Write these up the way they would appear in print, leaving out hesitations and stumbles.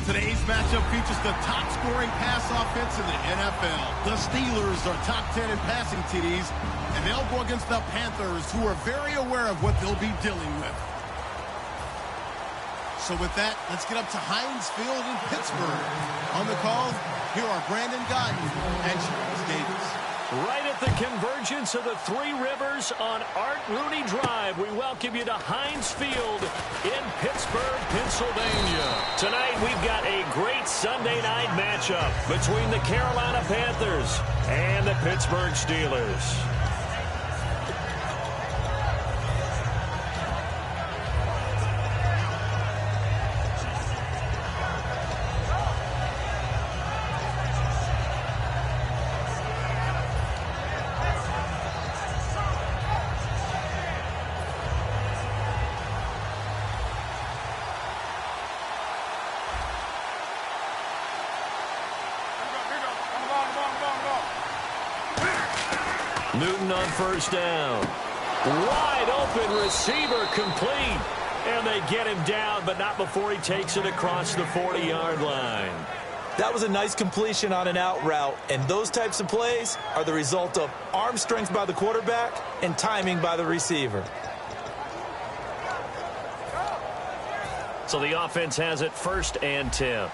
Today's matchup features the top-scoring pass offense in the NFL. The Steelers are top 10 in passing TDs, and they'll go against the Panthers, who are very aware of what they'll be dealing with. So with that, let's get up to Heinz Field in Pittsburgh. On the call, here are Brandon Gaudin and Charles Davis. Right at the convergence of the Three Rivers on Art Rooney Drive, we welcome you to Heinz Field in Pittsburgh, Pennsylvania. Tonight, we've got a great Sunday night matchup between the Carolina Panthers and the Pittsburgh Steelers. Newton on first down. Wide open receiver complete. And they get him down, but not before he takes it across the 40-yard line. That was a nice completion on an out route. And those types of plays are the result of arm strength by the quarterback and timing by the receiver. So the offense has it 1st and 10.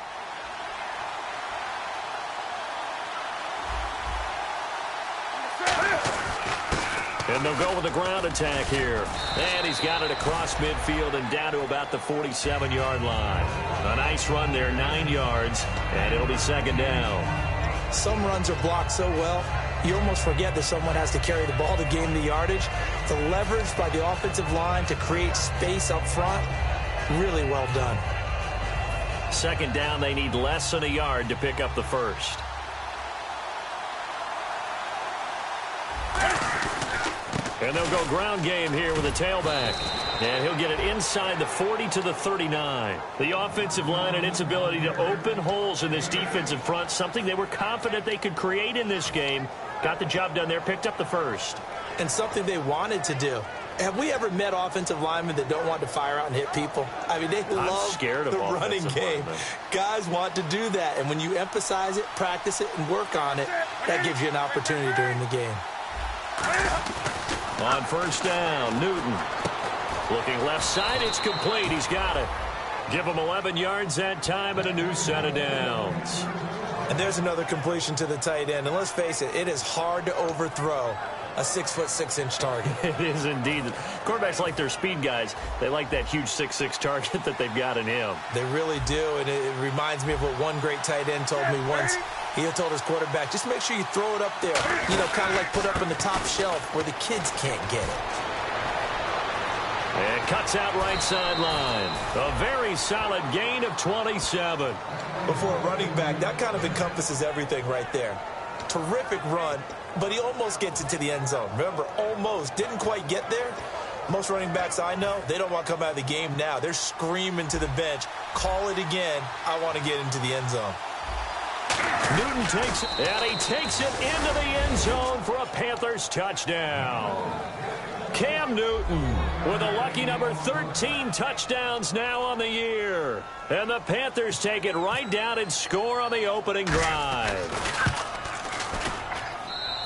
And they'll go with the ground attack here. And he's got it across midfield and down to about the 47-yard line. A nice run there, 9 yards, and it'll be 2nd down. Some runs are blocked so well, you almost forget that someone has to carry the ball to gain the yardage. The leverage by the offensive line to create space up front, really well done. 2nd down, they need less than a yard to pick up the first. And they'll go ground game here with a tailback. And he'll get it inside the 40 to the 39. The offensive line and its ability to open holes in this defensive front, something they were confident they could create in this game. Got the job done there, picked up the first. And something they wanted to do. Have we ever met offensive linemen that don't want to fire out and hit people? I mean, they love the running game. Guys want to do that. And when you emphasize it, practice it, and work on it, that gives you an opportunity during the game. On first down, Newton. Looking left side, it's complete. He's got it. Give him 11 yards that time and a new set of downs. And there's another completion to the tight end. And let's face it, it is hard to overthrow a 6'6" target. It is indeed. Quarterbacks like their speed guys. They like that huge 6'6" target that they've got in him. They really do, and it reminds me of what one great tight end told me once. He had told his quarterback, just make sure you throw it up there, you know, kind of like put up in the top shelf where the kids can't get it. And cuts out right sideline. A very solid gain of 27. Before a running back, that kind of encompasses everything right there. Terrific run, but he almost gets into the end zone. Remember, almost. Didn't quite get there. Most running backs I know, they don't want to come out of the game now. They're screaming to the bench, call it again. I want to get into the end zone. Newton takes it, and he takes it into the end zone for a Panthers touchdown. Cam Newton with a lucky number 13 touchdowns now on the year. And the Panthers take it right down and score on the opening drive.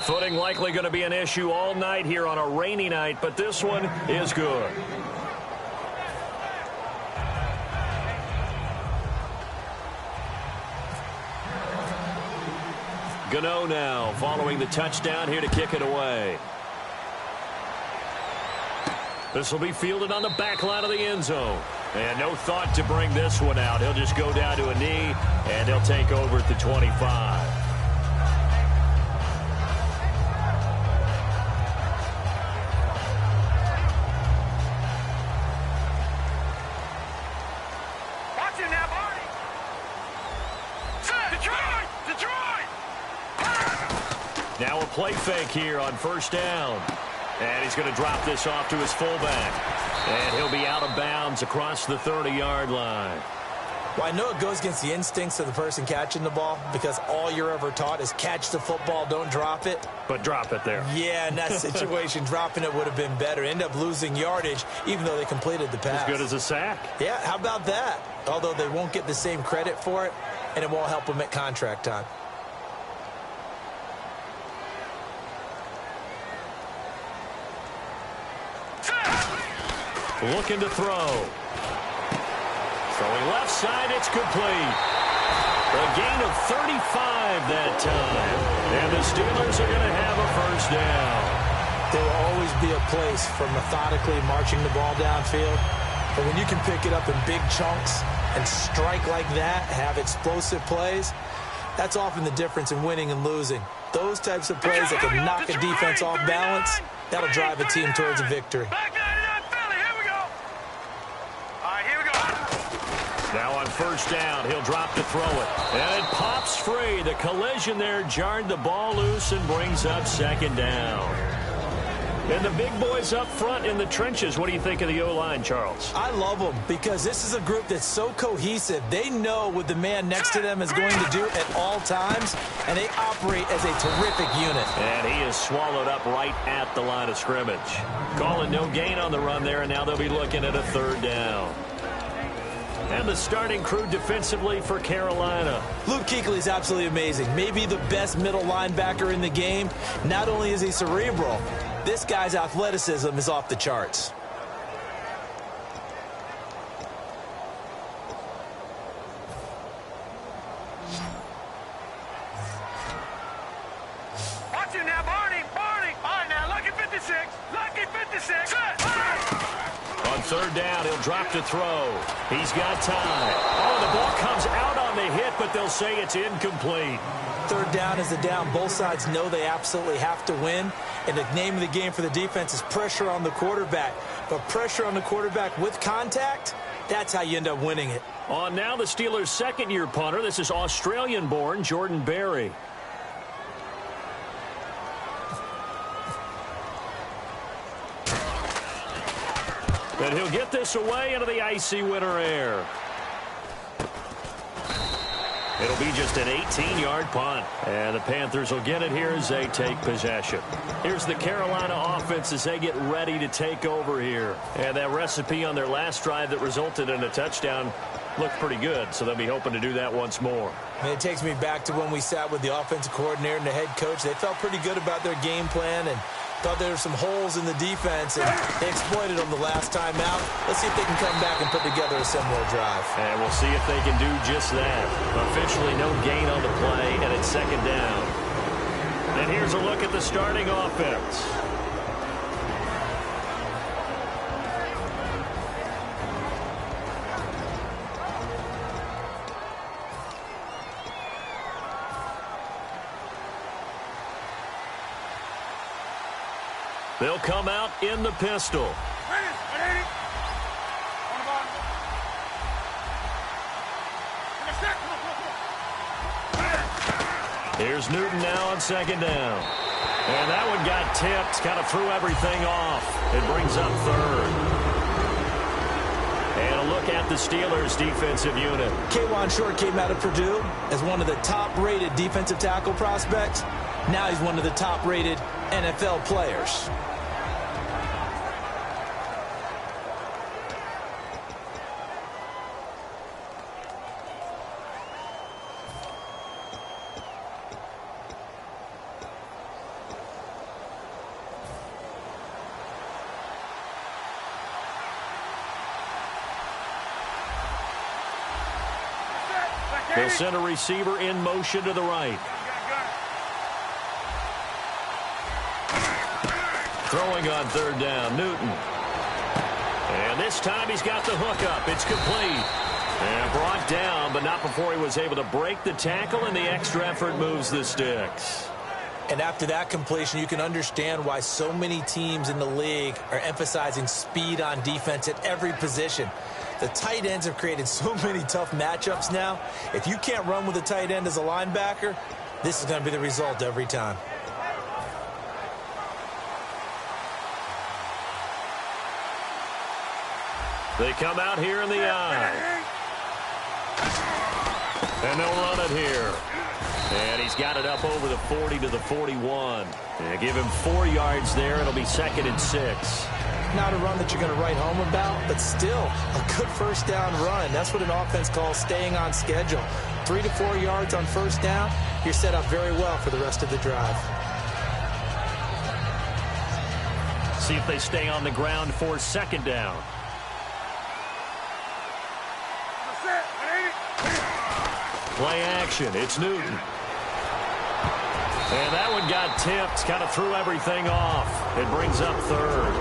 Footing likely going to be an issue all night here on a rainy night, but this one is good. Gano now following the touchdown here to kick it away. This will be fielded on the back line of the end zone. And no thought to bring this one out. He'll just go down to a knee, and he'll take over at the 25. Now a play fake here on first down. And he's going to drop this off to his fullback. And he'll be out of bounds across the 30-yard line. Well, I know it goes against the instincts of the person catching the ball because all you're ever taught is catch the football, don't drop it. But drop it there. Yeah, in that situation, dropping it would have been better. End up losing yardage, even though they completed the pass. As good as a sack. Yeah, how about that? Although they won't get the same credit for it, and it won't help them at contract time. Looking to throw. Throwing left side, it's complete. A gain of 35 that time. And the Steelers are going to have a first down. There will always be a place for methodically marching the ball downfield. But when you can pick it up in big chunks and strike like that, have explosive plays, that's often the difference in winning and losing. Those types of plays that can knock a defense off balance, that'll drive a team towards a victory. Now on first down, he'll drop to throw it. And it pops free. The collision there jarred the ball loose and brings up second down. And the big boys up front in the trenches. What do you think of the O-line, Charles? I love them because this is a group that's so cohesive. They know what the man next to them is going to do at all times, and they operate as a terrific unit. And he is swallowed up right at the line of scrimmage. Calling no gain on the run there, and now they'll be looking at a third down. And the starting crew defensively for Carolina. Luke Kuechly is absolutely amazing. Maybe the best middle linebacker in the game. Not only is he cerebral, this guy's athleticism is off the charts. Watch it now, Barney. All right, now, lucky 56. Lucky 56. On third down, he'll drop to throw. He's got time. Oh, the ball comes out on the hit, but they'll say it's incomplete. Third down is the down. Both sides know they absolutely have to win. And the name of the game for the defense is pressure on the quarterback. But pressure on the quarterback with contact, that's how you end up winning it. On now the Steelers' second-year punter. This is Australian-born Jordan Berry. And he'll get this away into the icy winter air. It'll be just an 18-yard punt. And the Panthers will get it here as they take possession. Here's the Carolina offense as they get ready to take over here. And that recipe on their last drive that resulted in a touchdown looked pretty good, so they'll be hoping to do that once more. And it takes me back to when we sat with the offensive coordinator and the head coach. They felt pretty good about their game plan and thought there were some holes in the defense, and they exploited them the last time out. Let's see if they can come back and put together a similar drive. And we'll see if they can do just that. Officially no gain on the play, and it's second down. And here's a look at the starting offense. They'll come out in the pistol. Here's Newton now on second down. And that one got tipped, kind of threw everything off. It brings up third. And a look at the Steelers' defensive unit. K'Wan Short came out of Purdue as one of the top-rated defensive tackle prospects. Now he's one of the top-rated NFL players. They'll send a receiver in motion to the right. Throwing on third down, Newton. And this time he's got the hook up. It's complete. And brought down, but not before he was able to break the tackle, and the extra effort moves the sticks. And after that completion, you can understand why so many teams in the league are emphasizing speed on defense at every position. The tight ends have created so many tough matchups now. If you can't run with a tight end as a linebacker, this is going to be the result every time. They come out here in the eye. And they'll run it here. And he's got it up over the 40 to the 41. And give him 4 yards there. It'll be 2nd and 6. Not a run that you're going to write home about, but still a good first down run. That's what an offense calls staying on schedule. 3 to 4 yards on first down, you're set up very well for the rest of the drive. See if they stay on the ground for 2nd down. Play action. It's Newton. And that one got tipped. Kind of threw everything off. It brings up 3rd.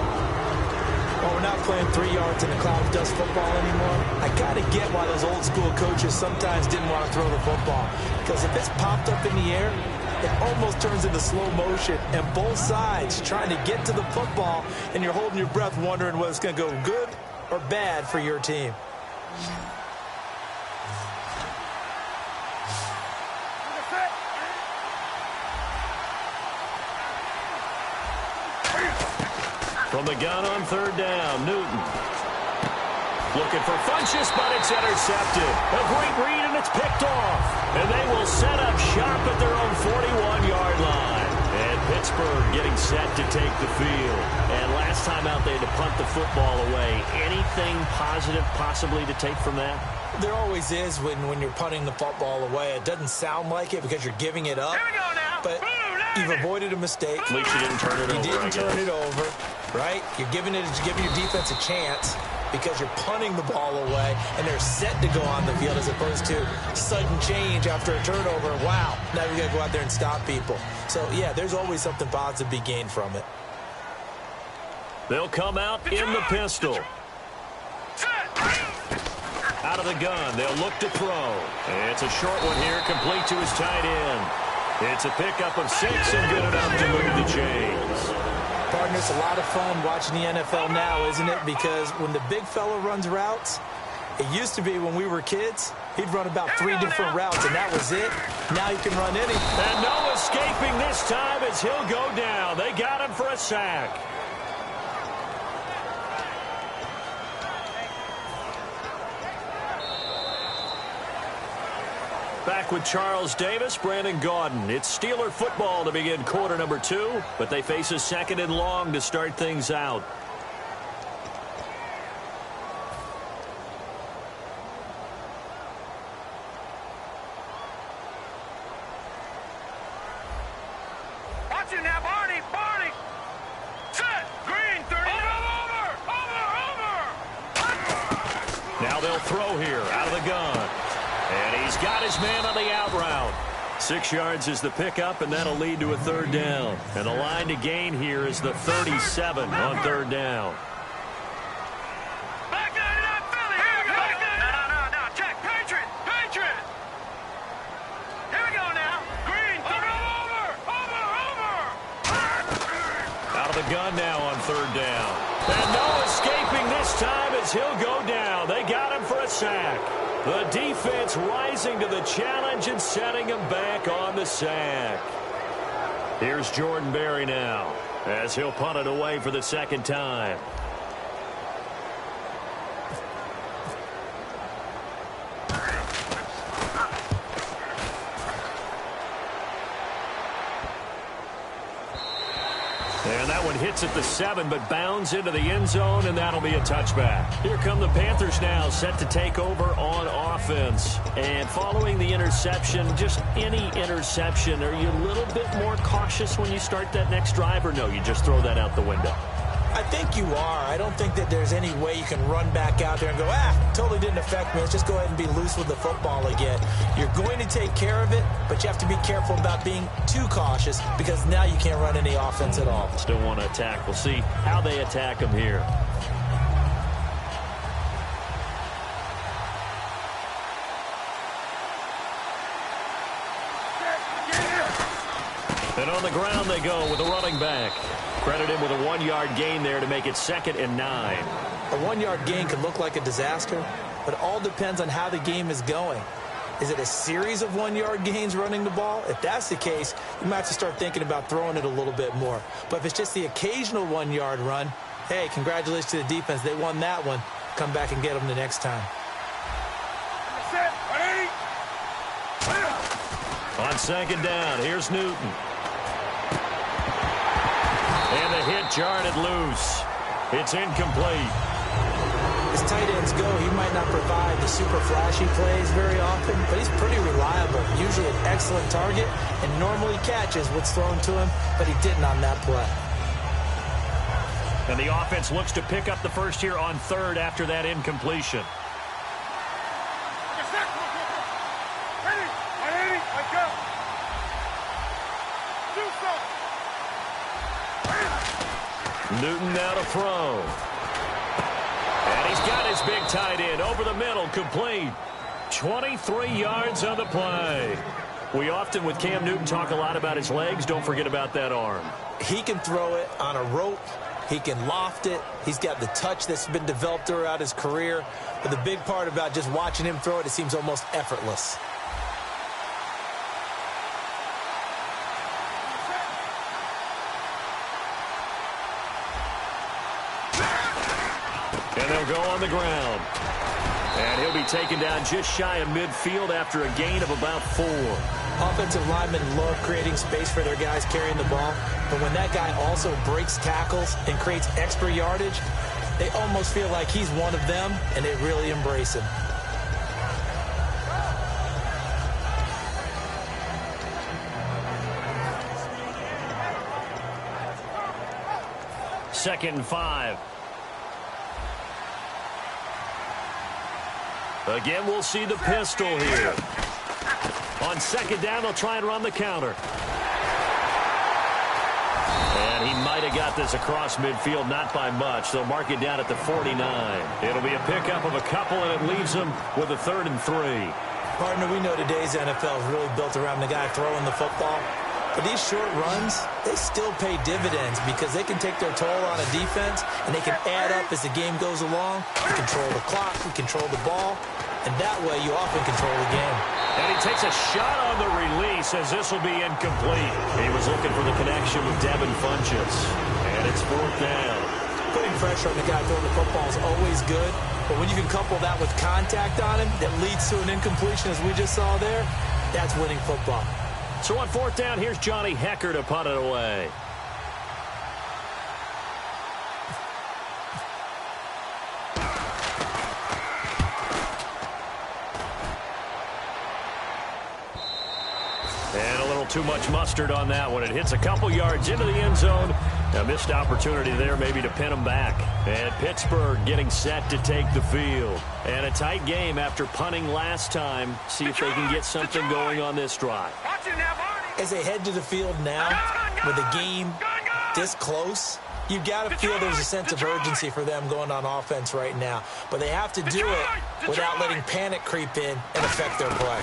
Well, we're not playing 3 yards in the cloud of dust football anymore. I got to get why those old school coaches sometimes didn't want to throw the football. Because if it's popped up in the air, it almost turns into slow motion. And both sides trying to get to the football, and you're holding your breath wondering whether it's going to go good or bad for your team. From the gun on 3rd down, Newton. Looking for Funchess, but it's intercepted. A great read, and it's picked off. And they will set up shop at their own 41-yard line. And Pittsburgh getting set to take the field. And last time out, they had to punt the football away. Anything positive possibly to take from that? There always is when you're punting the football away. It doesn't sound like it because you're giving it up. Here we go now. But you've avoided a mistake. At least you didn't turn it over. You didn't turn it over, right? You're giving your defense a chance because you're punting the ball away, and they're set to go on the field as opposed to sudden change after a turnover. Wow, now we got to go out there and stop people. So, yeah, there's always something positive to be gained from it. They'll come out in the pistol. Out of the gun, they'll look to throw. It's a short one here, complete to his tight end. It's a pickup of 6 and good enough to move the chains. Partner, it's a lot of fun watching the NFL now, isn't it? Because when the big fella runs routes, it used to be when we were kids, he'd run about 3 different routes, and that was it. Now he can run anything. And no escaping this time as he'll go down. They got him for a sack. Back with Charles Davis, Brandon Gaudin. It's Steeler football to begin quarter number 2, but they face a 2nd and long to start things out. Watch it now, Barney, Barney. Set, green, 30. Over. Now they'll throw here, out of the gun. And he's got his man on the out route. 6 yards is the pickup, and that'll lead to a 3rd down. And the line to gain here is the 37 on 3rd down. Back that up, Philly. Here we go. No. Check. Patriot. Here we go now. Green. Over. Out of the gun now on 3rd down. And no escaping this time as he'll go down. They got him for a sack. The defense rising to the challenge and setting him back on the sack. Here's Jordan Berry now as he'll punt it away for the 2nd time. And that one hits at the 7, but bounds into the end zone, and that'll be a touchback. Here come the Panthers now, set to take over on offense. And following the interception, just any interception, are you a little bit more cautious when you start that next drive, or no, you just throw that out the window? I think you are. I don't think that there's any way you can run back out there and go, totally didn't affect me. Let's just go ahead and be loose with the football again. You're going to take care of it, but you have to be careful about being too cautious because now you can't run any offense at all. Still want to attack. We'll see how they attack him here. And on the ground they go with a running back. Credited with a 1-yard gain there to make it 2nd and 9. A 1-yard gain could look like a disaster, but it all depends on how the game is going. Is it a series of 1-yard gains running the ball? If that's the case, you might have to start thinking about throwing it a little bit more. But if it's just the occasional 1-yard run, hey, congratulations to the defense. They won that one. Come back and get them the next time. Set. On second down, here's Newton. And the hit jarred it loose. It's incomplete. As tight ends go, he might not provide the super flashy plays very often, but he's pretty reliable. Usually an excellent target, and normally catches what's thrown to him, but he didn't on that play. And the offense looks to pick up the first here on third after that incompletion. Newton now to throw. And he's got his big tight end over the middle, complete. 23 yards on the play. We often, with Cam Newton, talk a lot about his legs. Don't forget about that arm. He can throw it on a rope. He can loft it. He's got the touch that's been developed throughout his career. But the big part about just watching him throw it seems almost effortless. And they'll go on the ground. And he'll be taken down just shy of midfield after a gain of about 4. Offensive linemen love creating space for their guys carrying the ball. But when that guy also breaks tackles and creates extra yardage, they almost feel like he's one of them, and they really embrace him. Second and 5. Again, we'll see the pistol here. On second down, they'll try and run the counter. And he might have got this across midfield, not by much. They'll mark it down at the 49. It'll be a pickup of a couple, and it leaves them with a 3rd and 3. Partner, we know today's NFL is really built around the guy throwing the football. But these short runs, they still pay dividends because they can take their toll on a defense, and they can add up as the game goes along. You control the clock, you control the ball, and that way you often control the game. And he takes a shot on the release as this will be incomplete. He was looking for the connection with Devin Funchess. And it's 4th down. Putting pressure on the guy throwing the football is always good, but when you can couple that with contact on him that leads to an incompletion, as we just saw there, that's winning football. So on 4th down, here's Johnny Hecker to punt it away. And a little too much mustard on that one. It hits a couple yards into the end zone. A missed opportunity there maybe to pin them back. And Pittsburgh getting set to take the field. And a tight game after punting last time. See if they can get something going on this drive. As they head to the field now, with a game this close, you've got to feel there's a sense of urgency for them going on offense right now. But they have to do it without letting panic creep in and affect their play.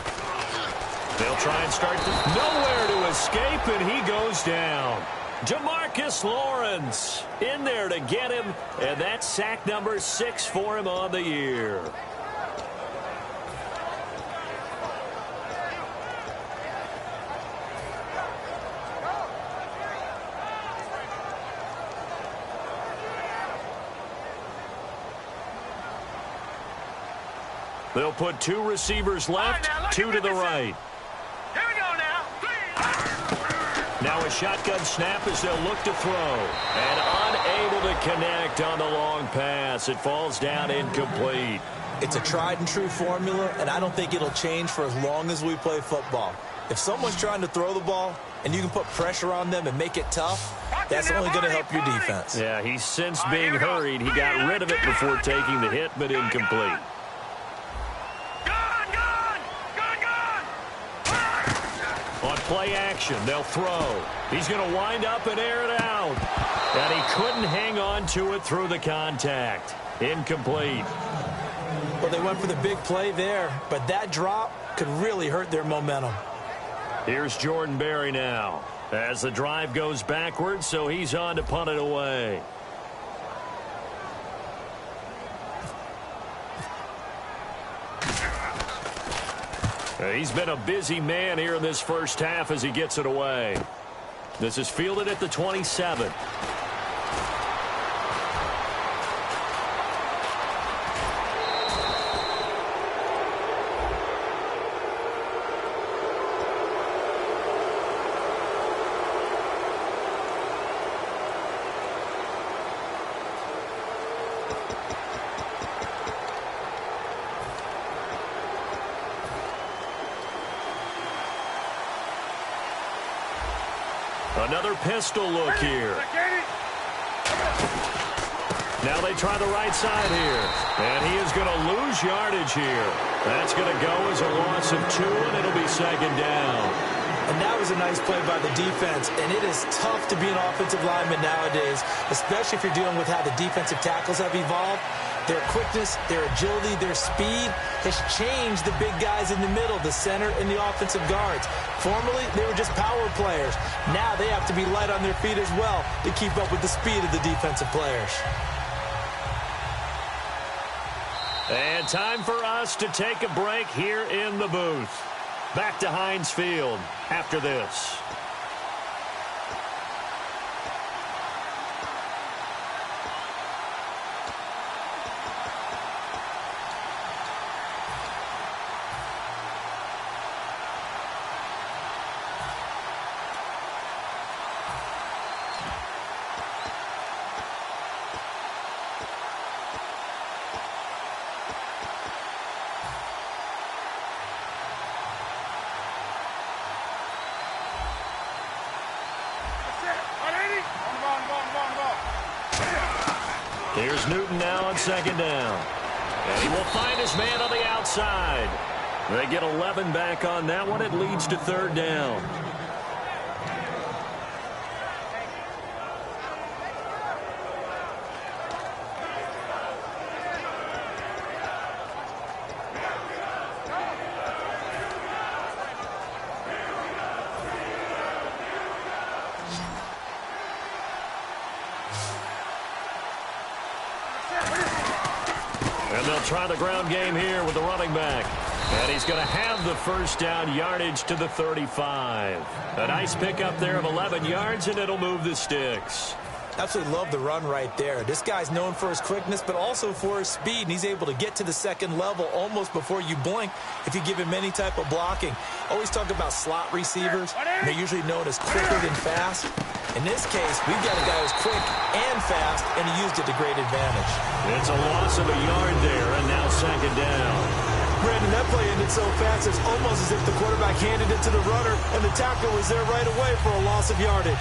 They'll try and start nowhere to escape, and he goes down. Jamarcus Lawrence in there to get him, and that's sack number 6 for him on the year. They'll put 2 receivers left, 2 to the right. Here we go now. Now a shotgun snap as they'll look to throw. And unable to connect on the long pass. It falls down incomplete. It's a tried-and-true formula, and I don't think it'll change for as long as we play football. If someone's trying to throw the ball and you can put pressure on them and make it tough, that's only going to help your defense. Yeah, he's since being hurried. He got rid of it before taking the hit, but incomplete. On play action, they'll throw. He's going to wind up and air it out. And he couldn't hang on to it through the contact. Incomplete. Well, they went for the big play there, but that drop could really hurt their momentum. Here's Jordan Berry now as the drive goes backwards, so he's on to punt it away. He's been a busy man here in this first half as he gets it away. This is fielded at the 27. Another pistol look here. Now they try the right side here. And he is going to lose yardage here. That's going to go as a loss of 2, and it'll be second down. And that was a nice play by the defense. And it is tough to be an offensive lineman nowadays, especially if you're dealing with how the defensive tackles have evolved. Their quickness, their agility, their speed has changed the big guys in the middle, the center, and the offensive guards. Formerly, they were just power players. Now they have to be light on their feet as well to keep up with the speed of the defensive players. And time for us to take a break here in the booth. Back to Heinz Field after this. Here's Newton now on second down. And he will find his man on the outside. They get 11 back on that one. It leads to third down. And they'll try the ground game here with the running back. And he's going to have the first down, yardage to the 35. A nice pickup there of 11 yards, and it'll move the sticks. Absolutely love the run right there. This guy's known for his quickness, but also for his speed. And he's able to get to the second level almost before you blink if you give him any type of blocking. Always talk about slot receivers. They're usually known as quicker than fast. In this case, we've got a guy who's quick and fast, and he used it to great advantage. It's a loss of a yard there, and now second down. Brandon, that play ended so fast, it's almost as if the quarterback handed it to the runner, and the tackler was there right away for a loss of yardage.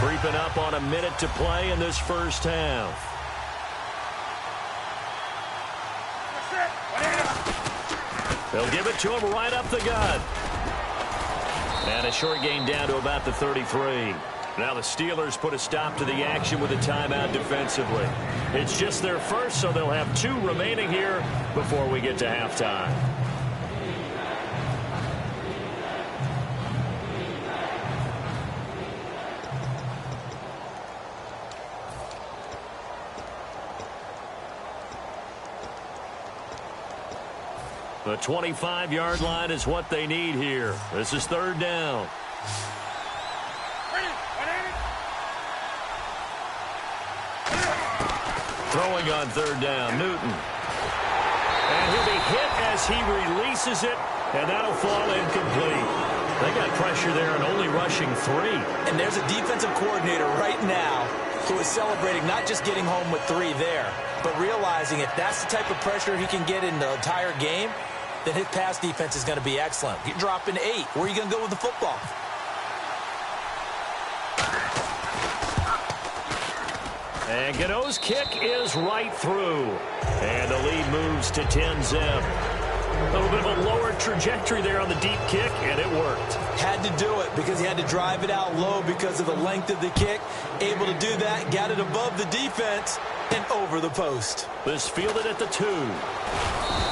Creeping up on a minute to play in this first half. They'll give it to him right up the gut. And a short gain down to about the 33. Now the Steelers put a stop to the action with a timeout defensively. It's just their first, so they'll have 2 remaining here before we get to halftime. The 25-yard line is what they need here. This is third down. Throwing on third down, Newton. And he'll be hit as he releases it, and that'll fall incomplete. They got pressure there and only rushing 3. And there's a defensive coordinator right now who is celebrating not just getting home with 3 there, but realizing if that's the type of pressure he can get in the entire game, then his pass defense is going to be excellent. You're dropping 8. Where are you going to go with the football? And Gano's kick is right through. And the lead moves to 10-zip. A little bit of a lower trajectory there on the deep kick, and it worked. Had to do it because he had to drive it out low because of the length of the kick. Able to do that, got it above the defense, and over the post. This fielded at the 2.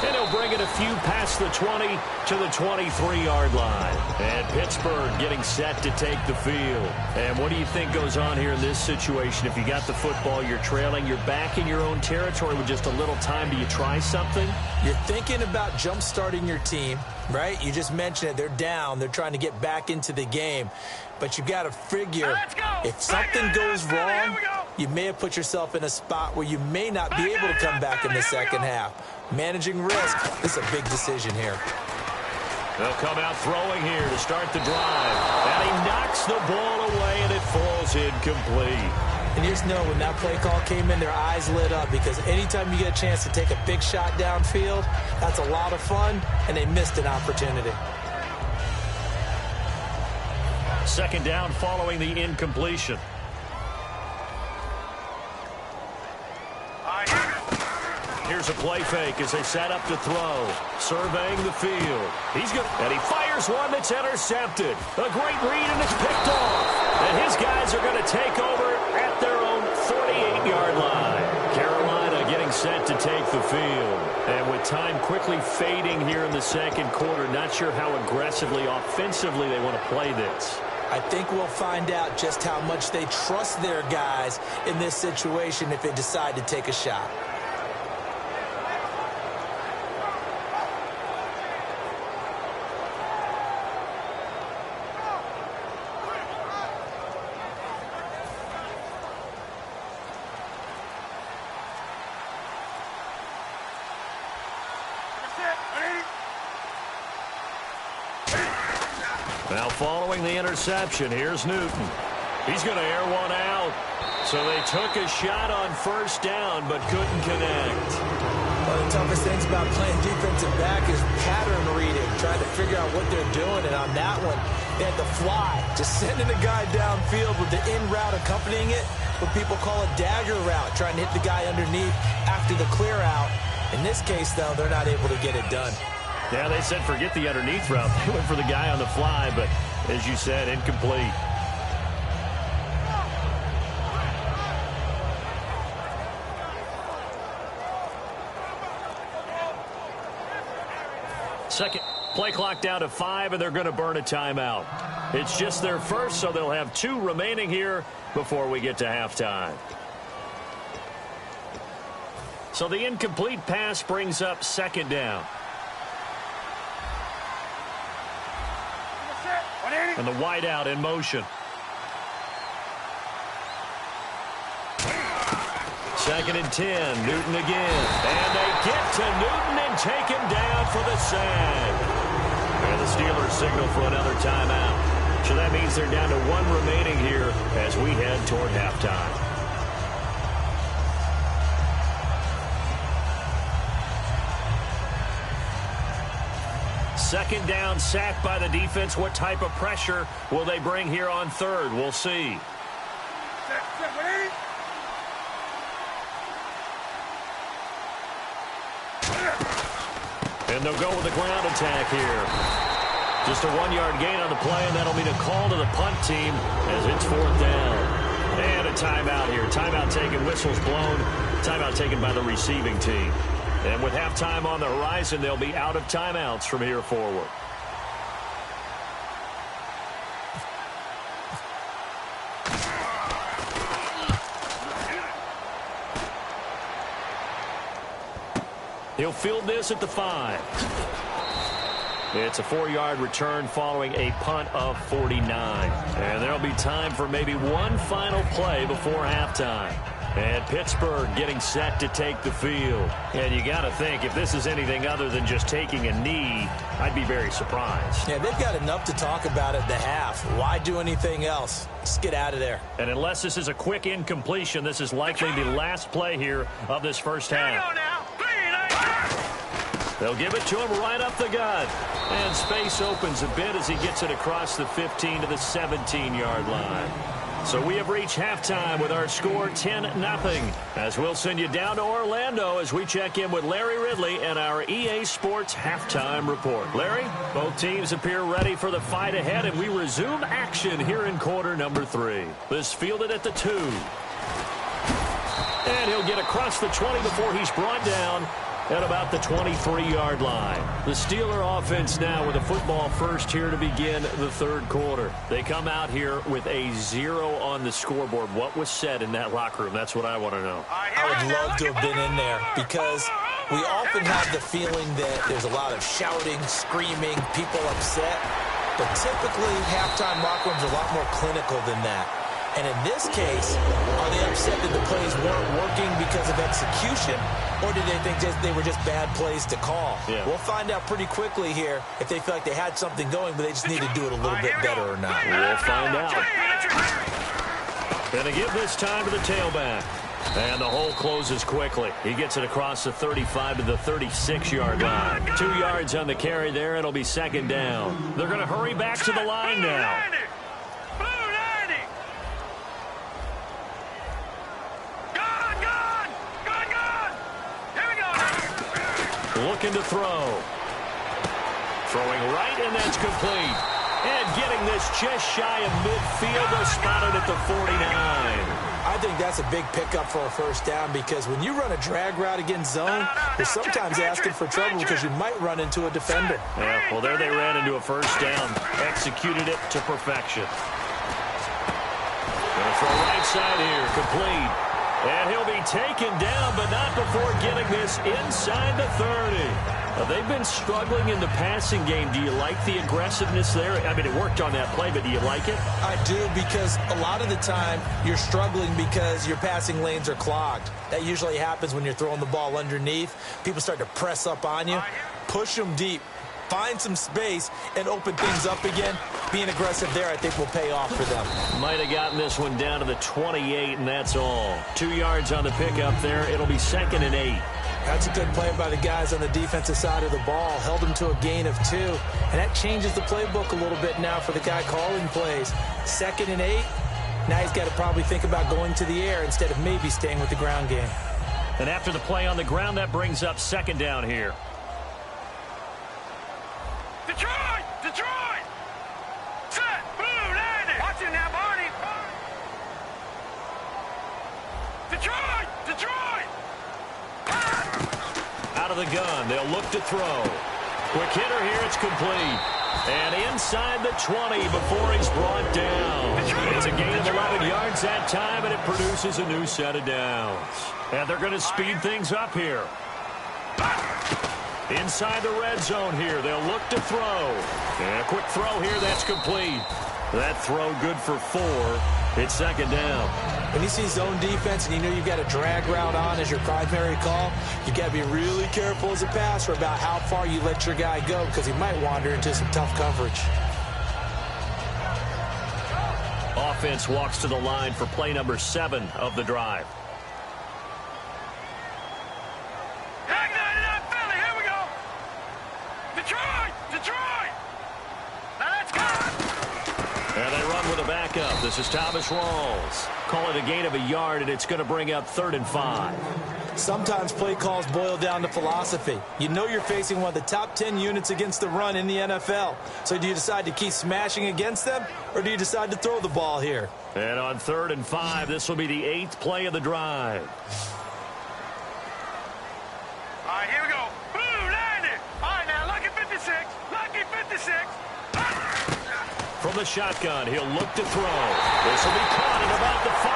And he'll bring it a few past the 20 to the 23-yard line. And Pittsburgh getting set to take the field. And what do you think goes on here in this situation? If you got the football, you're trailing, you're back in your own territory with just a little time. Do you try something? You're thinking about jump-starting your team, right? You just mentioned it. They're down. They're trying to get back into the game. But you've got to figure if something goes wrong, you may have put yourself in a spot where you may not be able to come back in the second half. Managing risk is a big decision here. They'll come out throwing here to start the drive. And he knocks the ball away, and it falls incomplete. And you just know when that play call came in, their eyes lit up, because anytime you get a chance to take a big shot downfield, that's a lot of fun, and they missed an opportunity. Second down following the incompletion. Here's a play fake as they set up to throw. Surveying the field. He's good. And he fires one that's intercepted. A great read, and it's picked off. And his guys are going to take over at their own 48-yard line. Carolina getting set to take the field. And with time quickly fading here in the second quarter, not sure how aggressively, offensively they want to play this. I think we'll find out just how much they trust their guys in this situation if they decide to take a shot. Now following the interception, here's Newton. He's going to air one out. So they took a shot on first down, but couldn't connect. One of the toughest things about playing defensive back is pattern reading, trying to figure out what they're doing. And on that one, they had to fly, just sending a guy downfield with the in route accompanying it, what people call a dagger route, trying to hit the guy underneath after the clear out. In this case, though, they're not able to get it done. Yeah, they said forget the underneath route. They went for the guy on the fly, but as you said, incomplete. Second play clock down to 5, and they're going to burn a timeout. It's just their first, so they'll have 2 remaining here before we get to halftime. So the incomplete pass brings up second down. And the wideout in motion. Second and 10. Newton again. And they get to Newton and take him down for the sack. And the Steelers signal for another timeout. So that means they're down to 1 remaining here as we head toward halftime. Second down, sack by the defense. What type of pressure will they bring here on third? We'll see. And they'll go with the ground attack here. Just a 1-yard gain on the play, and that'll mean a call to the punt team as it's 4th down. And a timeout here. Timeout taken, whistles blown. Timeout taken by the receiving team. And with halftime on the horizon, they'll be out of timeouts from here forward. He'll field this at the 5. It's a 4-yard return following a punt of 49. And there'll be time for maybe one final play before halftime. And Pittsburgh getting set to take the field. And you got to think, if this is anything other than just taking a knee, I'd be very surprised. Yeah, they've got enough to talk about at the half. Why do anything else? Just get out of there. And unless this is a quick incompletion, this is likely the last play here of this first half. They'll give it to him right up the gut. And space opens a bit as he gets it across the 15 to the 17-yard line. So we have reached halftime with our score 10-0 as we'll send you down to Orlando as we check in with Larry Ridley and our EA Sports halftime report. Larry, both teams appear ready for the fight ahead, and we resume action here in quarter number 3. This fielded at the 2. And he'll get across the 20 before he's brought down at about the 23-yard line. The Steeler offense now with a football first here to begin the third quarter. They come out here with a 0 on the scoreboard. What was said in that locker room? That's what I want to know. I would love to have been in there because we often have the feeling that there's a lot of shouting, screaming, people upset. But typically, halftime locker rooms are a lot more clinical than that. And in this case, are they upset that the plays weren't working because of execution, or did they think they were just bad plays to call? Yeah. We'll find out pretty quickly here if they feel like they had something going, but they just need to do it a little bit better or not. We'll find out. And they give this time to the tailback. And the hole closes quickly. He gets it across the 35 to the 36-yard line. 2 yards on the carry there. It'll be second down. They're going to hurry back to the line now. Looking to throw. Throwing right, and that's complete. And getting this just shy of midfield. They'll spot it at the 49. I think that's a big pickup for a first down because when you run a drag route against zone, you're sometimes asking for trouble because you might run into a defender. Yeah, well, there they ran into a first down. Executed it to perfection. Gonna throw right side here, complete. And he'll be taken down, but not before getting this inside the 30. They've been struggling in the passing game. Do you like the aggressiveness there? I mean, it worked on that play, but do you like it? I do, because a lot of the time you're struggling because your passing lanes are clogged. That usually happens when you're throwing the ball underneath. People start to press up on you. Push them deep. Find some space and open things up again. Being aggressive there, I think, will pay off for them. Might have gotten this one down to the 28, and that's all. 2 yards on the pickup there. It'll be 2nd and 8. That's a good play by the guys on the defensive side of the ball. Held them to a gain of 2. And that changes the playbook a little bit now for the guy calling plays. 2nd and 8. Now he's got to probably think about going to the air instead of maybe staying with the ground game. And after the play on the ground, that brings up 2nd down here. Detroit! Detroit! Set! Blue, landing! Watch it now, Barney! Detroit! Detroit! Out of the gun, they'll look to throw. Quick hitter here, it's complete. And inside the 20 before he's brought down. It's a gain of 11 yards that time, and it produces a new set of downs. And they're going to speed things up here. Inside the red zone here, they'll look to throw. And a quick throw here, that's complete. That throw good for 4. It's 2nd down. When you see zone defense and you know you've got a drag route on as your primary call, you've got to be really careful as a passer about how far you let your guy go because he might wander into some tough coverage. Offense walks to the line for play number 7 of the drive. And they run with a backup. This is Thomas Rawls. Call it a gain of 1 yard, and it's going to bring up 3rd and 5. Sometimes play calls boil down to philosophy. You know you're facing one of the top 10 units against the run in the NFL. So do you decide to keep smashing against them, or do you decide to throw the ball here? And on 3rd and 5, this will be the 8th play of the drive. All right, here we go. Blue, landed. All right, now, lucky 56. Lucky 56. From the shotgun, he'll look to throw. This will be caught at about the 5.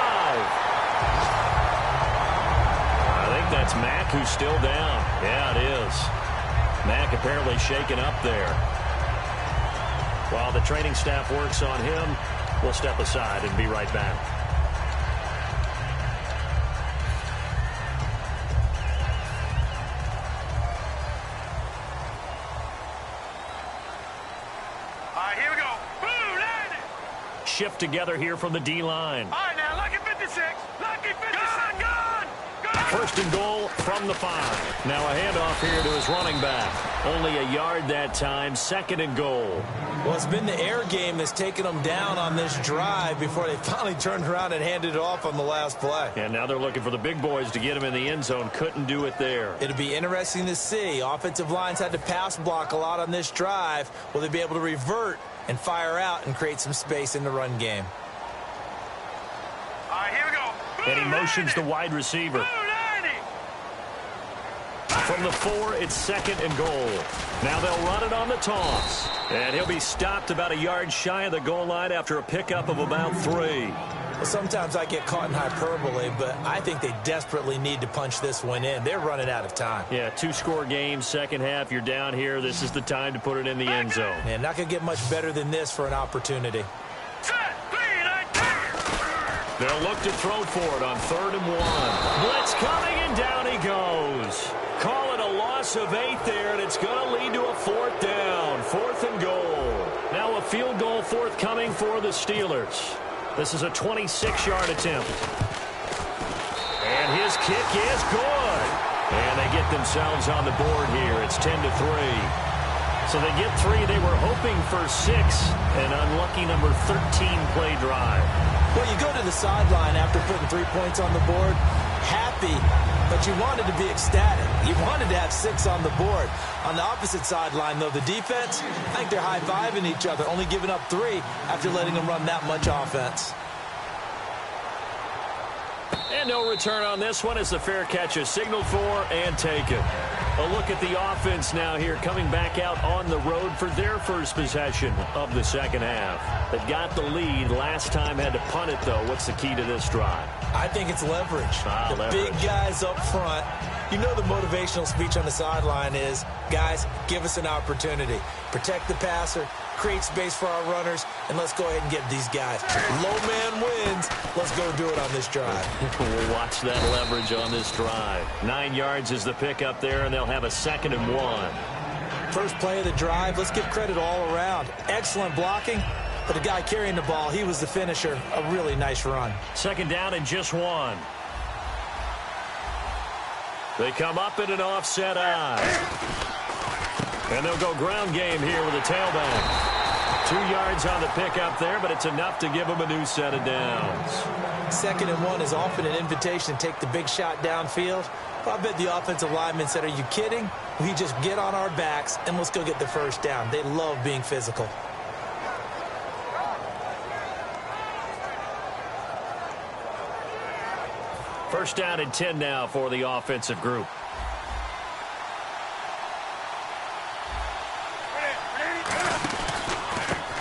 I think that's Mack who's still down. Yeah, it is. Mack apparently shaken up there. While the training staff works on him, we'll step aside and be right back. Shift together here from the D-line. All right, now, lucky 56. Lucky 56. Gone! 1st and goal from the 5. Now a handoff here to his running back. Only 1 yard that time. 2nd and goal. Well, it's been the air game that's taken them down on this drive before they finally turned around and handed it off on the last play. And now they're looking for the big boys to get him in the end zone. Couldn't do it there. It'll be interesting to see. Offensive lines had to pass block a lot on this drive. Will they be able to revert and fire out and create some space in the run game? All right, here we go. And he motions the wide receiver. From the 4, it's 2nd and goal. Now they'll run it on the toss. And he'll be stopped about 1 yard shy of the goal line after a pickup of about 3. Well, sometimes I get caught in hyperbole, but I think they desperately need to punch this one in. They're running out of time. Yeah, 2-score game, second half. You're down here. This is the time to put it in the end zone. And not going to get much better than this for an opportunity. They'll look to throw for it on 3rd and 1. Blitz coming, and down he goes. Call it a loss of 8 there, and it's going to lead to a 4th down. 4th and goal. Now a field goal forthcoming for the Steelers. This is a 26-yard attempt. And his kick is good. And they get themselves on the board here. It's 10-3. So they get 3. They were hoping for 6. An unlucky number 13 play drive. Well, you go to the sideline after putting 3 points on the board, happy, but you wanted to be ecstatic. You wanted to have 6 on the board. On the opposite sideline, though, the defense, I think they're high-fiving each other, only giving up 3 after letting them run that much offense. And no return on this one as the fair catch is signaled for and taken. A look at the offense now here coming back out on the road for their first possession of the second half. They've got the lead. Last time had to punt it, though. What's the key to this drive? I think it's leverage. The leverage. Big guys up front. You know the motivational speech on the sideline is, guys, give us an opportunity. Protect the passer, create space for our runners, and let's go ahead and get these guys. Low man wins. Let's go do it on this drive. We'll watch that leverage on this drive. 9 yards is the pickup there, and they'll have a 2nd and 1. First play of the drive, let's give credit all around. Excellent blocking, but the guy carrying the ball, he was the finisher. A really nice run. 2nd down and just 1. They come up in an offset eye. And they'll go ground game here with a tailback. 2 yards on the pickup there, but it's enough to give them a new set of downs. 2nd and 1 is often an invitation to take the big shot downfield. Well, I bet the offensive lineman said, are you kidding? We just get on our backs and let's go get the first down. They love being physical. First down and 10 now for the offensive group.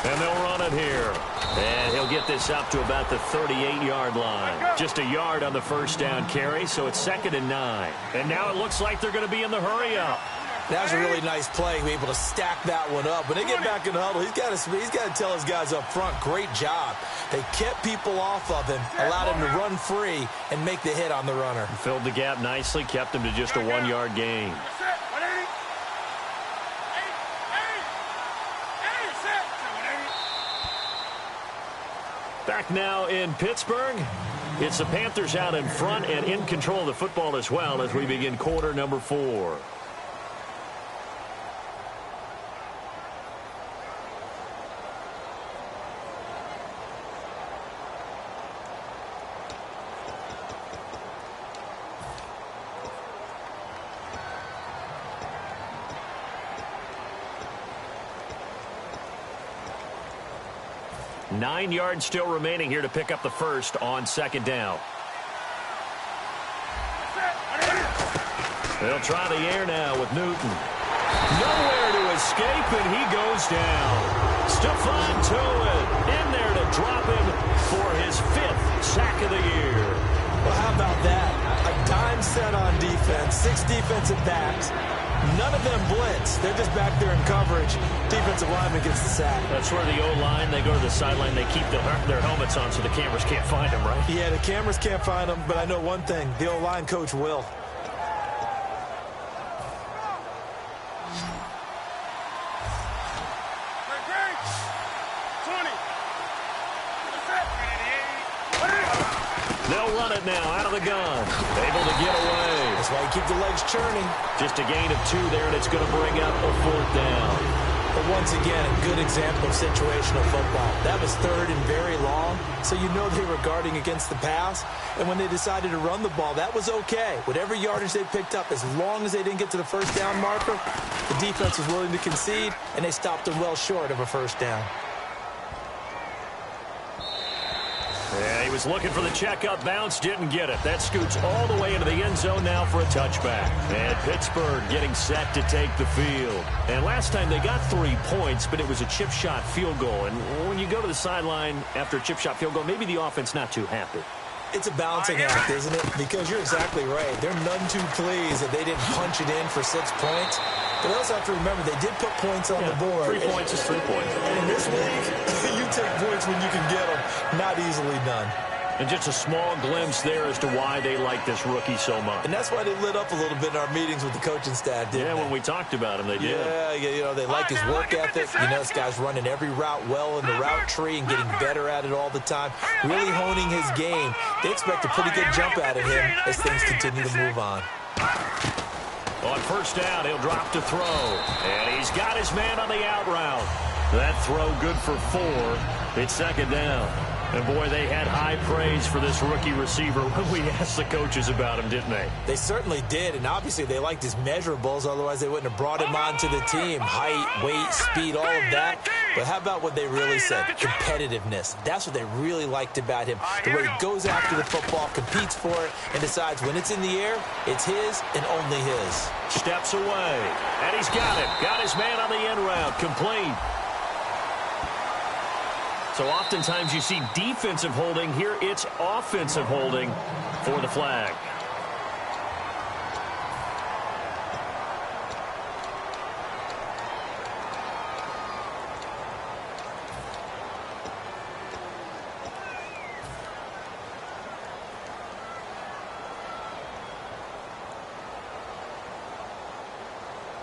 And they'll run it here. And he'll get this up to about the 38-yard line. Just a yard on the first down carry, so it's 2nd and 9. And now it looks like they're going to be in the hurry-up. That was a really nice play, be able to stack that one up. When they get back in the huddle, he's got to tell his guys up front, great job. They kept people off of him, allowed him to run free and make the hit on the runner. Filled the gap nicely, kept him to just a 1-yard gain. Back now in Pittsburgh. It's the Panthers out in front and in control of the football as well as we begin quarter number 4. Nine yards still remaining here to pick up the first on 2nd down. They'll try the air now with Newton. Nowhere to escape, and he goes down. Stephon Tuitt in there to drop him for his 5th sack of the year. Well, how about that? A dime set on defense, 6 defensive backs. None of them blitz. They're just back there in coverage. Defensive lineman gets the sack. That's where the O-line, they go to the sideline, they keep their helmets on so the cameras can't find them, right? Yeah, the cameras can't find them, but I know one thing. The O-line coach will. They'll run it now out of the gun. Able to get away. That's why you keep the legs churning. Just a gain of 2 there, and it's going to bring up a 4th down. But once again, a good example of situational football. That was 3rd and very long, so you know they were guarding against the pass. And when they decided to run the ball, that was okay. Whatever yardage they picked up, as long as they didn't get to the first down marker, the defense was willing to concede, and they stopped them well short of a first down. Yeah, he was looking for the check-up bounce, didn't get it. That scoots all the way into the end zone now for a touchback. And Pittsburgh getting set to take the field. And last time they got 3 points, but it was a chip shot field goal. And when you go to the sideline after a chip shot field goal, maybe the offense not too happy. It's a balancing act, isn't it? Because you're exactly right. They're none too pleased that they didn't punch it in for 6 points. But they also have to remember they did put points on the board. 3 points is 3 points. And in this league, you take points when you can get them. Not easily done. And just a small glimpse there as to why they like this rookie so much. And that's why they lit up a little bit in our meetings with the coaching staff, didn't they? When we talked about him, they did. Yeah, they like his work ethic. This guy's running every route well in the route tree and getting better at it all the time, really honing his game. They expect a pretty good jump out of him as things continue to move on. On first down, he'll drop to throw. And he's got his man on the out route. That throw good for 4. It's second down. And, boy, they had high praise for this rookie receiver when we asked the coaches about him, didn't they? They certainly did, and obviously they liked his measurables. Otherwise, they wouldn't have brought him onto the team. Height, weight, speed, all of that. But how about what they really said? Competitiveness. That's what they really liked about him. The way he goes after the football, competes for it, and decides when it's in the air, it's his and only his. Steps away, and he's got it. Got his man on the end route, complete. So oftentimes you see defensive holding. Here it's offensive holding for the flag.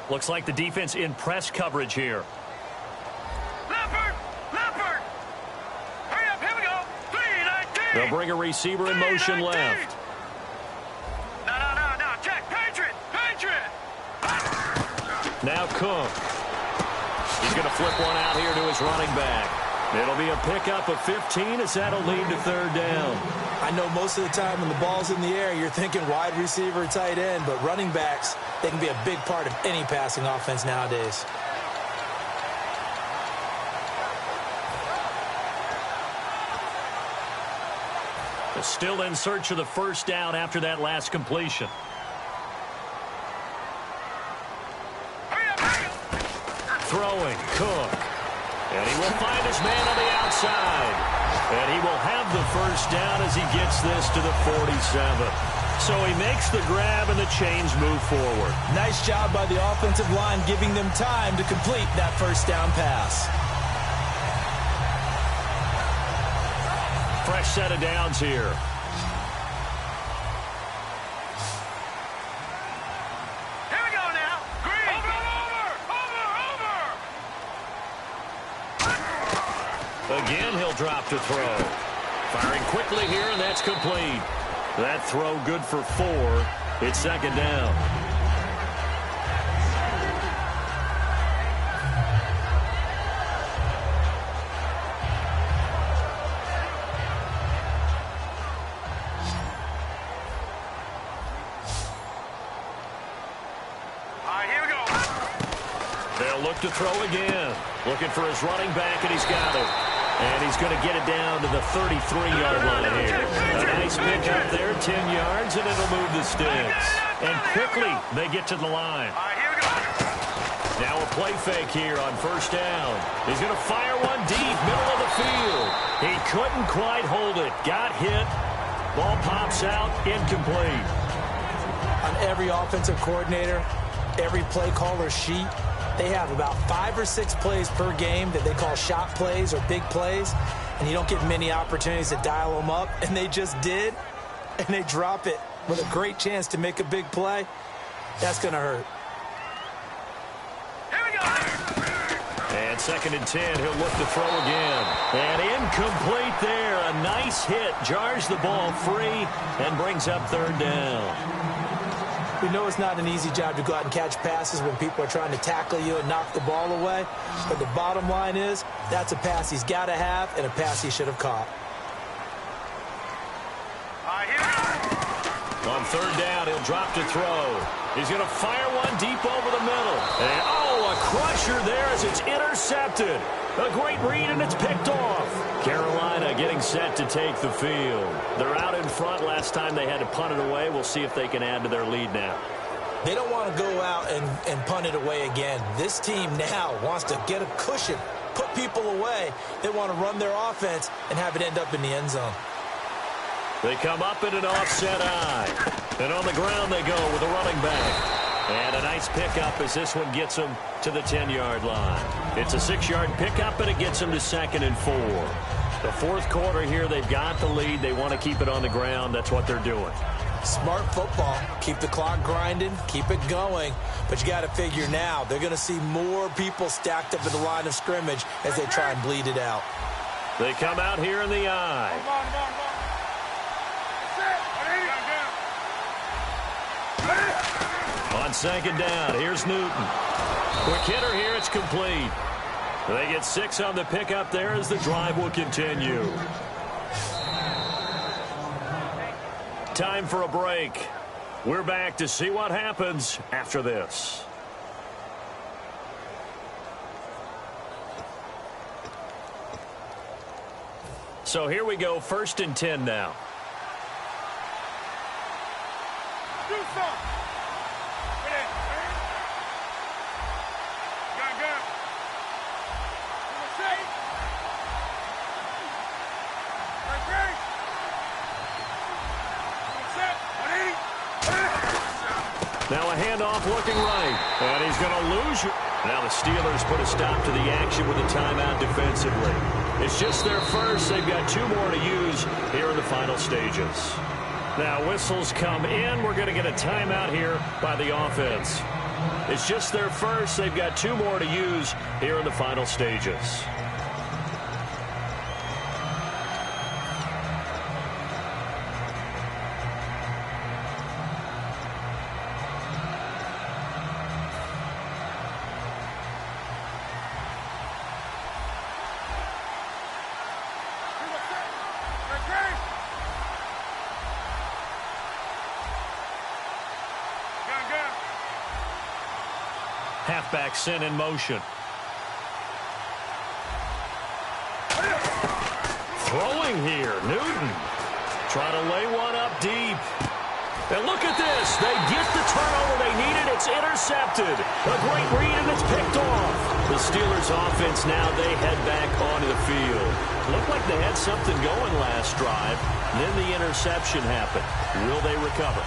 Looks like the defense in press coverage here. They'll bring a receiver in motion left. No. Check. Patriot. Now Cook. He's going to flip one out here to his running back. It'll be a pickup of 15 as that'll lead to third down. I know most of the time when the ball's in the air, you're thinking wide receiver, tight end, but running backs, they can be a big part of any passing offense nowadays. Still in search of the first down after that last completion. Throwing, Cook. And he will find his man on the outside. And he will have the first down as he gets this to the 47. So he makes the grab and the chains move forward. Nice job by the offensive line giving them time to complete that first down pass. Fresh set of downs here. Here we go now. Green. Over. Again, he'll drop to throw. Firing quickly here, and that's complete. That throw good for 4. It's second down. To throw again. Looking for his running back, and he's got it. And he's going to get it down to the 33-yard line here. A nice pick up there, 10 yards, and it'll move the sticks. And quickly, they get to the line. Now a play fake here on first down. He's going to fire one deep, middle of the field. He couldn't quite hold it. Got hit. Ball pops out, incomplete. On every offensive coordinator, every play caller sheet, they have about 5 or 6 plays per game that they call shot plays or big plays, and you don't get many opportunities to dial them up, and they just did, and they drop it with a great chance to make a big play. That's going to hurt. Here we go. And second and 10, he'll look to throw again. And incomplete there. A nice hit. Jars the ball free and brings up third down. We know it's not an easy job to go out and catch passes when people are trying to tackle you and knock the ball away. But the bottom line is, that's a pass he's got to have and a pass he should have caught. On third down, he'll drop to throw. He's going to fire one deep over the middle. And, a crusher there as it's intercepted. A great read, and it's picked off. Carolina getting set to take the field. They're out in front. Last time they had to punt it away. We'll see if they can add to their lead now. They don't want to go out and punt it away again. This team now wants to get a cushion, put people away. They want to run their offense and have it end up in the end zone. They come up in an offset eye. And on the ground they go with a running back. And a nice pickup as this one gets them to the 10-yard line. It's a 6-yard pickup, and it gets them to 2nd and 4. The fourth quarter here, they've got the lead. They want to keep it on the ground. That's what they're doing. Smart football. Keep the clock grinding, keep it going. But you got to figure now, they're going to see more people stacked up at the line of scrimmage as they try and bleed it out. They come out here in the eye. On second down, here's Newton. Quick hitter here, it's complete. They get 6 on the pickup there as the drive will continue. Time for a break. We're back to see what happens after this. So here we go, 1st and 10 now. Now a handoff looking right, and he's going to lose it. Now the Steelers put a stop to the action with a timeout defensively. It's just their first. They've got 2 more to use here in the final stages. Now whistles come in. We're going to get a timeout here by the offense. It's just their first. They've got 2 more to use here in the final stages. Halfback sent in motion. Throwing here, Newton. Trying to lay one up deep. And look at this. They get the turnover they needed. It's intercepted. A great read, and it's picked off. The Steelers offense now, they head back onto the field. Looked like they had something going last drive. Then the interception happened. Will they recover?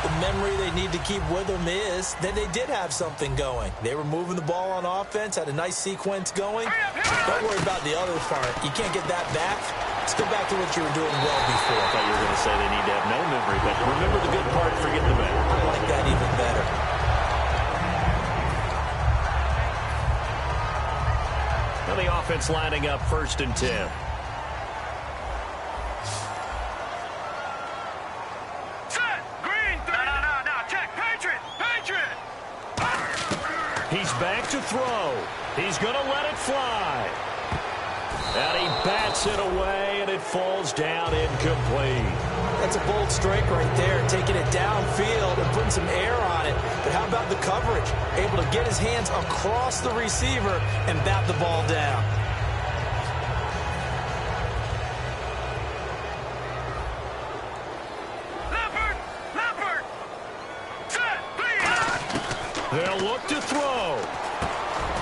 The memory they need to keep with them is that they did have something going. They were moving the ball on offense, had a nice sequence going. Don't worry about the other part. You can't get that back. Let's go back to what you were doing well before. I thought you were going to say they need to have no memory, but remember the good part, forget the bad. I like that even better. Now the offense lining up 1st and 10. He's back to throw. He's going to let it fly. And he bats it away, and it falls down incomplete. That's a bold strike right there, taking it downfield and putting some air on it. But how about the coverage? Able to get his hands across the receiver and bat the ball down. They'll look to throw.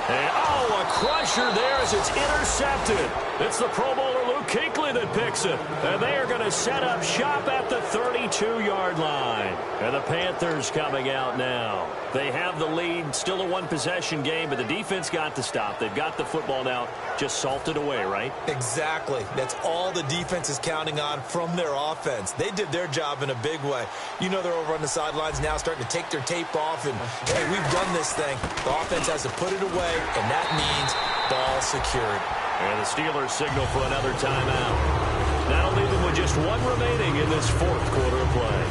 And, oh, a crusher there as it's intercepted. It's the Pro Bowler Luke Kuechly that picks it. And they are going to set up shop at the 32-yard line. And the Panthers coming out now. They have the lead. Still a one-possession game, but the defense got to stop. They've got the football now. Just salted away, right? Exactly. That's all the defense is counting on from their offense. They did their job in a big way. You know they're over on the sidelines now starting to take their tape off. And, hey, we've done this thing. The offense has to put it away, and that means ball secured. And the Steelers signal for another timeout. That'll leave them with just 1 remaining in this 4th quarter of play.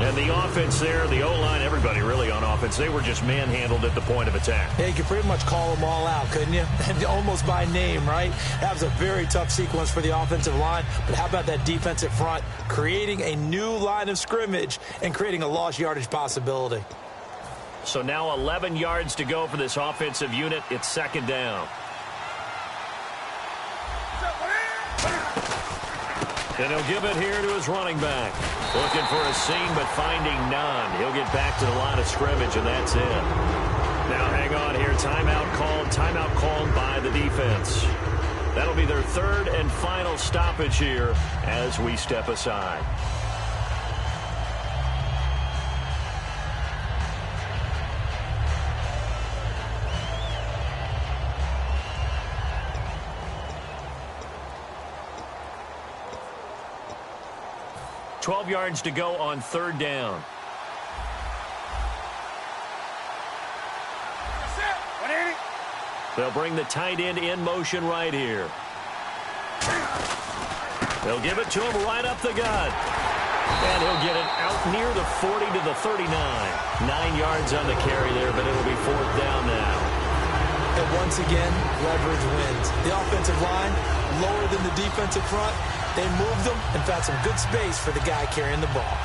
And the offense there, the O-line, everybody really on offense, they were just manhandled at the point of attack. Yeah, you could pretty much call them all out, couldn't you? Almost by name, right? That was a very tough sequence for the offensive line. But how about that defensive front creating a new line of scrimmage and creating a lost yardage possibility? So now 11 yards to go for this offensive unit. It's 2nd down. And he'll give it here to his running back. Looking for a seam, but finding none. He'll get back to the line of scrimmage, and that's it. Now hang on here. Timeout called by the defense. That'll be their 3rd and final stoppage here as we step aside. 12 yards to go on third down. They'll bring the tight end in motion right here. They'll give it to him right up the gut. And he'll get it out near the 40 to the 39. 9 yards on the carry there, but it'll be fourth down now. And once again, leverage wins. The offensive line, lower than the defensive front. They moved them and found some good space for the guy carrying the ball.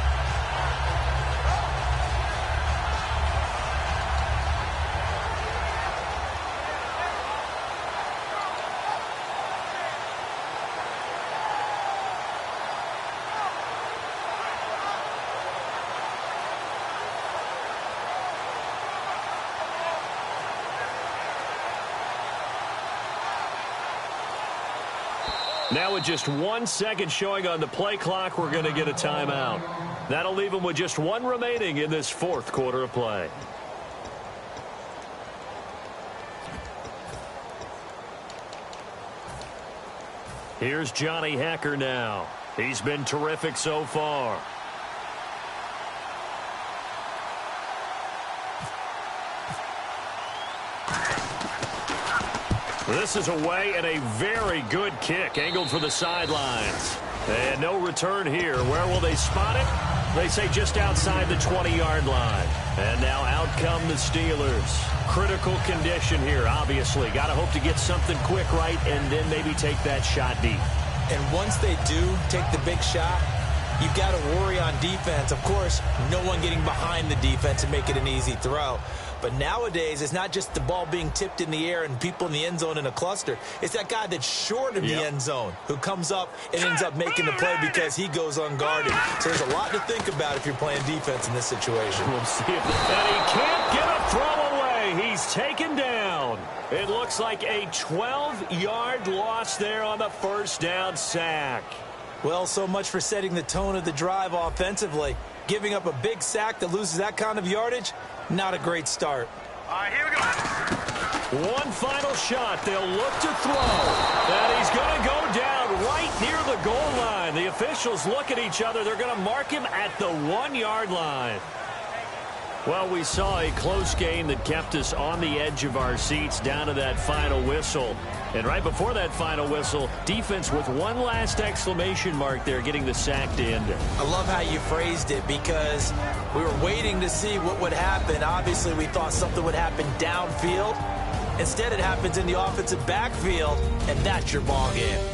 Now with just 1 second showing on the play clock, we're going to get a timeout. That'll leave them with just one remaining in this fourth quarter of play. Here's Johnny Hekker now. He's been terrific so far. This is away and a very good kick angled for the sidelines. And no return here. Where will they spot it? They say just outside the 20-yard line. And now out come the Steelers. Critical condition here, obviously. Got to hope to get something quick right and then maybe take that shot deep. And once they do take the big shot, you've got to worry on defense. Of course, no one getting behind the defense and make it an easy throw. But nowadays, it's not just the ball being tipped in the air and people in the end zone in a cluster. It's that guy that's short of the end zone who comes up and ends up making the play because he goes unguarded. So there's a lot to think about if you're playing defense in this situation. We'll see if and he can't get a throw away. He's taken down. It looks like a 12-yard loss there on the first down sack. Well, so much for setting the tone of the drive offensively. Giving up a big sack that loses that kind of yardage, not a great start. All right, here we go. One final shot. They'll look to throw. And he's going to go down right near the goal line. The officials look at each other. They're going to mark him at the 1-yard line. Well, we saw a close game that kept us on the edge of our seats down to that final whistle. And right before that final whistle, defense with one last exclamation mark there, getting the sack to end it. I love how you phrased it because we were waiting to see what would happen. Obviously, we thought something would happen downfield. Instead, it happens in the offensive backfield, and that's your ball game.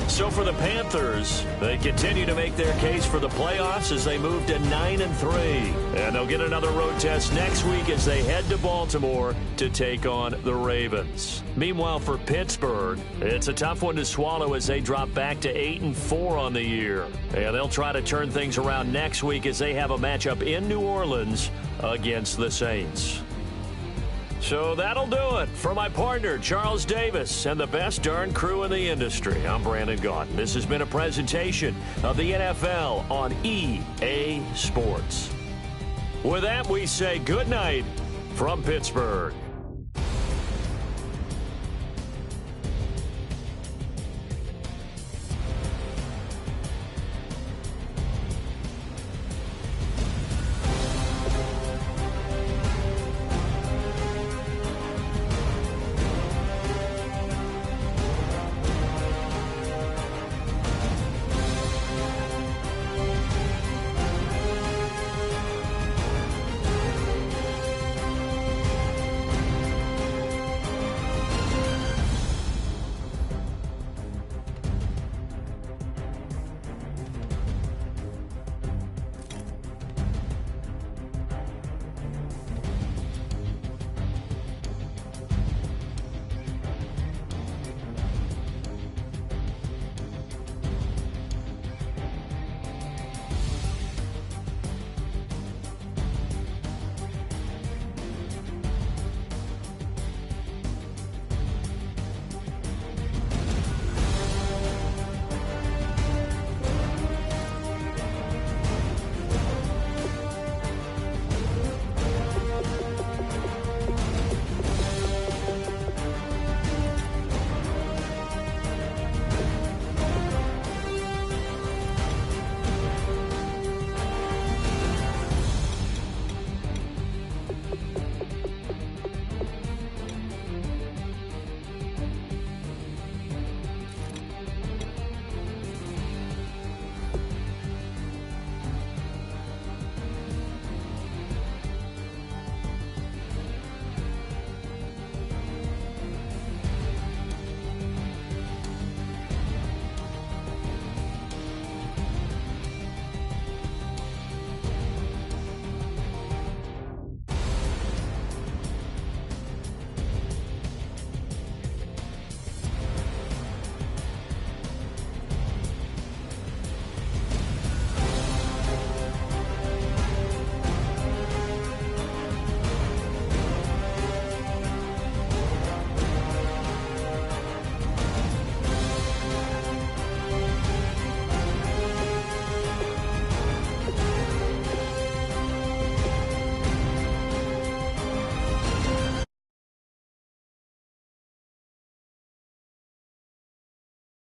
So for the Panthers, they continue to make their case for the playoffs as they move to 9-3. And they'll get another road test next week as they head to Baltimore to take on the Ravens. Meanwhile, for Pittsburgh, it's a tough one to swallow as they drop back to 8-4 on the year. And they'll try to turn things around next week as they have a matchup in New Orleans against the Saints. So that'll do it. For my partner, Charles Davis, and the best darn crew in the industry, I'm Brandon Gaudin. This has been a presentation of the NFL on EA Sports. With that, we say good night from Pittsburgh.